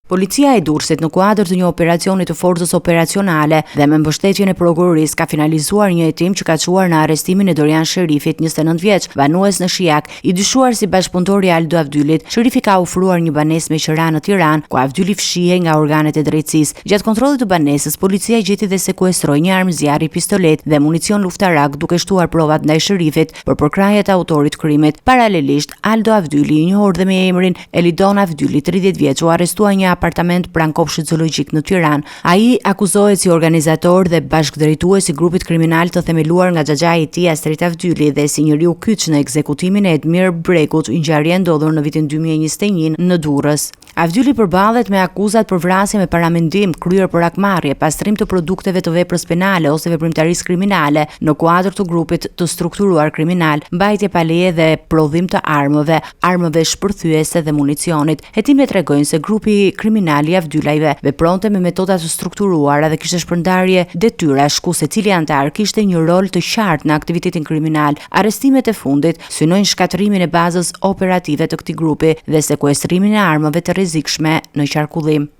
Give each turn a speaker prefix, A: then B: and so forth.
A: Policia e Durrësit në kuadër të një operacioni të forcës operacionale dhe me mbështetjen e prokurorisë ka finalizuar një hetim që ka çuar në arrestimin e Dorian Sherifit, 29 vjeç, banues në Shijak, i dyshuar si bashkëpunëtor i Aldo Avdylit. Sherifi ka ofruar një banesë me qira në Tiranë, ku Avdyli fshihej nga organet e drejtësisë. Gjatë kontrollit të banesës, policia gjeti dhe sekuestroi një armë zjarri, pistolet dhe municion luftarak, duke shtuar provat ndaj Sherifit për përkrahjet e autorit të krimit. Paralelisht, Aldo Avdyli, i njohur dhe me emrin Elidon Avdyli, 30 vjeç, u arrestua një apartament pranë kopshtit zoologjik në Tiranë. Ai akuzohet si organizator dhe bashkëdrejtues i grupit kriminal të themeluar nga xhaxhai i tij Astrit Avdyli dhe si njeriu kyç në ekzekutimin e Edmir Brekut, ngjarje ndodhur në vitin 2021 në Durrës. Avdyli përballet me akuzat për vrasje me paramendim, kryer për akmarrje, pastrim të produkteve të veprës penale ose veprimtarisë kriminale në kuadër të grupit të strukturuar kriminal, mbajtje pa leje dhe prodhim të armëve shpërthyese dhe municionit. Hetimet tregojnë se grupi kriminal i Avdylajve vepronte me metoda të strukturuara dhe kishte shpërndarje detyrash, ku secili antar kishte një rol të qartë në aktivitetin kriminal. Arrestimet e fundit synojnë shkatrimin e bazës operative të këtij grupi dhe sekuestrimin e armëve të rrezikshme në qarkullim.